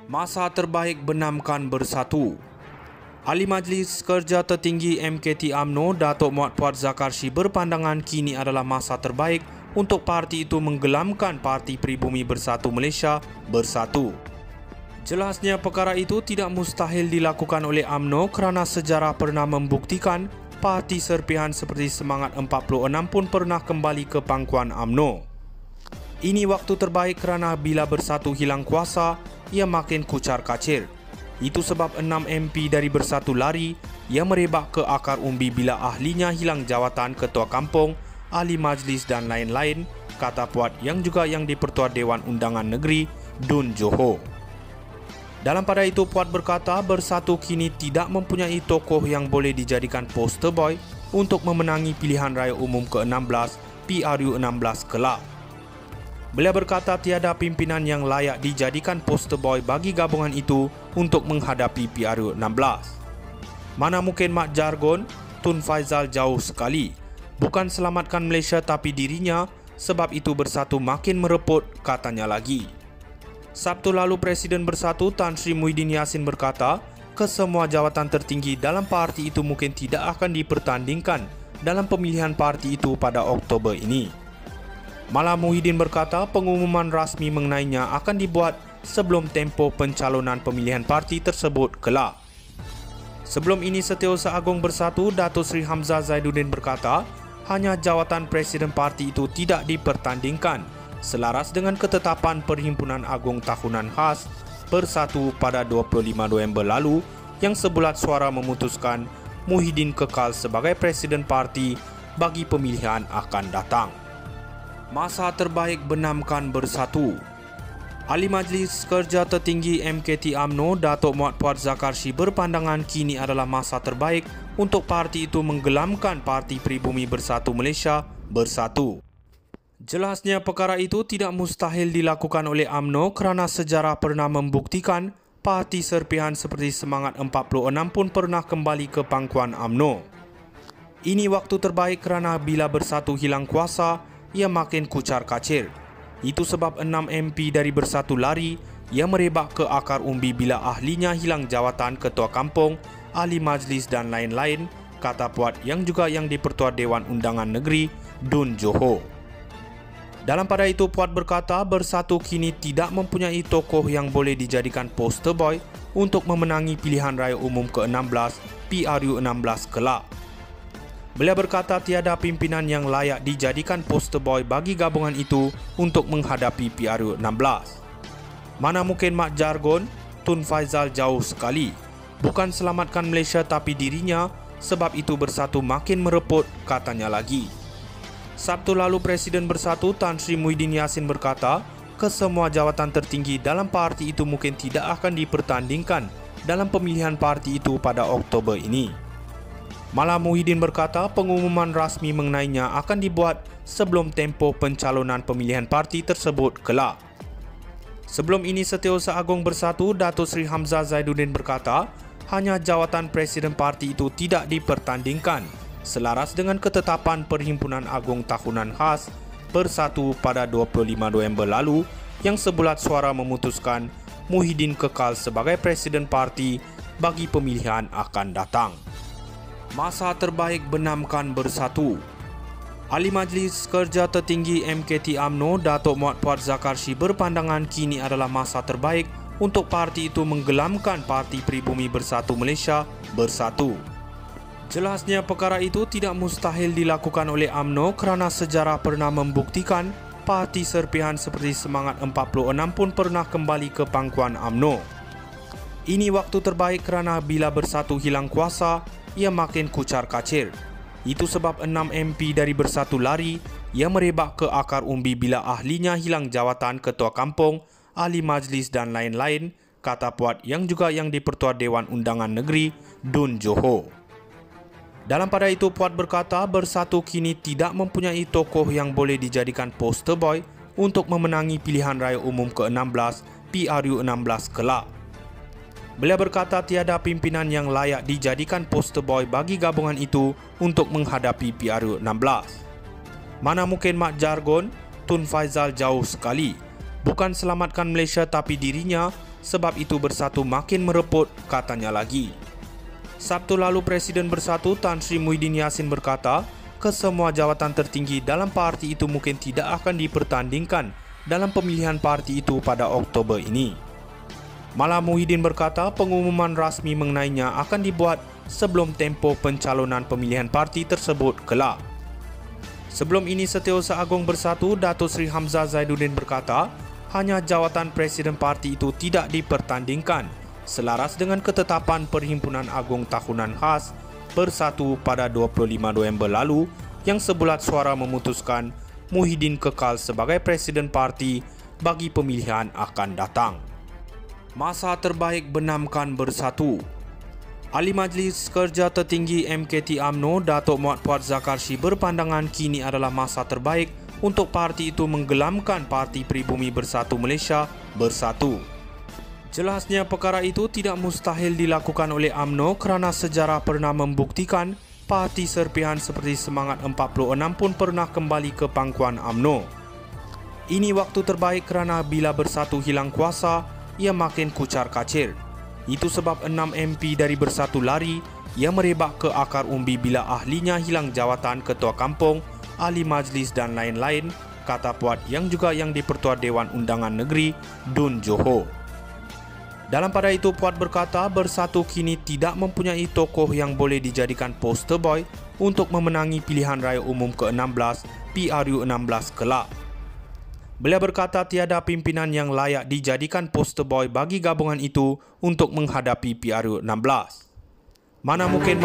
Masa terbaik benamkan bersatu. Ahli Majlis Kerja Tertinggi MKT UMNO Datuk Muhammad Puat Zakarshi berpandangan kini adalah masa terbaik untuk parti itu menggelamkan Parti Pribumi Bersatu Malaysia bersatu. Jelasnya perkara itu tidak mustahil dilakukan oleh UMNO kerana sejarah pernah membuktikan parti serpihan seperti Semangat 46 pun pernah kembali ke pangkuan UMNO. Ini waktu terbaik kerana bila bersatu hilang kuasa, ia makin kucar-kacir. Itu sebab 6 MP dari Bersatu lari, ia merebak ke akar umbi bila ahlinya hilang jawatan ketua kampung, ahli majlis dan lain-lain, kata Puat yang juga yang di-Pertua Dewan Undangan Negeri, Dun Johor. Dalam pada itu, Puat berkata Bersatu kini tidak mempunyai tokoh yang boleh dijadikan poster boy untuk memenangi pilihan raya umum ke-16 PRU16 kelak. Beliau berkata tiada pimpinan yang layak dijadikan poster boy bagi gabungan itu untuk menghadapi PRU16. Mana mungkin Mat Jargon, Tun Faizal jauh sekali. Bukan selamatkan Malaysia tapi dirinya, sebab itu Bersatu makin mereput, katanya lagi. Sabtu lalu Presiden Bersatu Tan Sri Muhyiddin Yassin berkata, kesemua jawatan tertinggi dalam parti itu mungkin tidak akan dipertandingkan dalam pemilihan parti itu pada Oktober ini. Malah Muhyiddin berkata pengumuman rasmi mengenainya akan dibuat sebelum tempoh pencalonan pemilihan parti tersebut kelak. Sebelum ini Setiausaha Agong Bersatu Datuk Seri Hamzah Zaiduddin berkata hanya jawatan Presiden parti itu tidak dipertandingkan selaras dengan ketetapan Perhimpunan Agung Tahunan Khas Bersatu pada 25 November lalu yang sebulat suara memutuskan Muhyiddin kekal sebagai Presiden parti bagi pemilihan akan datang. Masa terbaik benamkan bersatu. Ahli Majlis Kerja Tertinggi MKT UMNO Datuk Muhammad Puat Zakarshi berpandangan kini adalah masa terbaik untuk parti itu menggelamkan Parti Pribumi Bersatu Malaysia bersatu. Jelasnya perkara itu tidak mustahil dilakukan oleh UMNO kerana sejarah pernah membuktikan parti serpihan seperti Semangat 46 pun pernah kembali ke pangkuan UMNO. Ini waktu terbaik kerana bila Bersatu hilang kuasa, ia makin kucar-kacir. Itu sebab 6 MP dari Bersatu lari, ia merebak ke akar umbi bila ahlinya hilang jawatan ketua kampung, ahli majlis dan lain-lain, kata Puat yang juga yang di-Pertua Dewan Undangan Negeri, Dun Johor. Dalam pada itu, Puat berkata Bersatu kini tidak mempunyai tokoh yang boleh dijadikan poster boy untuk memenangi pilihan raya umum ke-16 PRU16 kelak. Beliau berkata tiada pimpinan yang layak dijadikan poster boy bagi gabungan itu untuk menghadapi PRU16. Mana mungkin Mat Jargon, Tun Faizal jauh sekali. Bukan selamatkan Malaysia tapi dirinya, sebab itu Bersatu makin mereput, katanya lagi. Sabtu lalu Presiden Bersatu Tan Sri Muhyiddin Yassin berkata, kesemua jawatan tertinggi dalam parti itu mungkin tidak akan dipertandingkan dalam pemilihan parti itu pada Oktober ini. Malah Muhyiddin berkata pengumuman rasmi mengenainya akan dibuat sebelum tempoh pencalonan pemilihan parti tersebut kelak. Sebelum ini Setiausaha Agong Bersatu Datuk Seri Hamzah Zaiduddin berkata hanya jawatan Presiden parti itu tidak dipertandingkan selaras dengan ketetapan Perhimpunan Agung Tahunan Khas Bersatu pada 25 November lalu yang sebulat suara memutuskan Muhyiddin kekal sebagai Presiden parti bagi pemilihan akan datang. Masa terbaik benamkan bersatu. Ahli Majlis Kerja Tertinggi MKT UMNO Datuk Muhammad Puat Zakarshi berpandangan kini adalah masa terbaik untuk parti itu menggelamkan Parti Pribumi Bersatu Malaysia bersatu. Jelasnya perkara itu tidak mustahil dilakukan oleh UMNO kerana sejarah pernah membuktikan parti serpihan seperti Semangat 46 pun pernah kembali ke pangkuan UMNO. Ini waktu terbaik kerana bila Bersatu hilang kuasa, ia makin kucar-kacir. Itu sebab 6 MP dari Bersatu lari, ia merebak ke akar umbi bila ahlinya hilang jawatan ketua kampung, ahli majlis dan lain-lain, kata Puat yang juga yang di-Pertua Dewan Undangan Negeri, Dun Johor. Dalam pada itu, Puat berkata Bersatu kini tidak mempunyai tokoh yang boleh dijadikan poster boy untuk memenangi pilihan raya umum ke-16 PRU16 kelak. Beliau berkata tiada pimpinan yang layak dijadikan poster boy bagi gabungan itu untuk menghadapi PRU16. Mana mungkin Mat Jargon, Tun Faizal jauh sekali. Bukan selamatkan Malaysia tapi dirinya, sebab itu Bersatu makin mereput, katanya lagi. Sabtu lalu Presiden Bersatu Tan Sri Muhyiddin Yassin berkata, kesemua jawatan tertinggi dalam parti itu mungkin tidak akan dipertandingkan dalam pemilihan parti itu pada Oktober ini. Malah Muhyiddin berkata pengumuman rasmi mengenainya akan dibuat sebelum tempoh pencalonan pemilihan parti tersebut kelak. Sebelum ini Setiausaha Agung Bersatu Datuk Seri Hamzah Zaiduddin berkata, hanya jawatan Presiden parti itu tidak dipertandingkan selaras dengan ketetapan Perhimpunan Agung Tahunan Khas Bersatu pada 25 November lalu yang sebulat suara memutuskan Muhyiddin kekal sebagai Presiden parti bagi pemilihan akan datang. Masa terbaik benamkan Bersatu. Ahli Majlis Kerja Tertinggi MKT UMNO Datuk Muhammad Puat Zakarshi berpandangan kini adalah masa terbaik untuk parti itu menggelamkan Parti Pribumi Bersatu Malaysia Bersatu. Jelasnya perkara itu tidak mustahil dilakukan oleh UMNO kerana sejarah pernah membuktikan parti serpihan seperti Semangat 46 pun pernah kembali ke pangkuan UMNO. Ini waktu terbaik kerana bila Bersatu hilang kuasa, ia makin kucar-kacir. Itu sebab 6 MP dari Bersatu lari, ia merebak ke akar umbi bila ahlinya hilang jawatan Ketua Kampung, Ahli Majlis dan lain-lain, kata Puat yang juga yang di-Pertua Dewan Undangan Negeri, Dun Johor. Dalam pada itu, Puat berkata Bersatu kini tidak mempunyai tokoh yang boleh dijadikan poster boy untuk memenangi pilihan raya umum ke-16 PRU 16 kelak. Beliau berkata tiada pimpinan yang layak dijadikan poster boy bagi gabungan itu untuk menghadapi PRU 16. Mana mungkin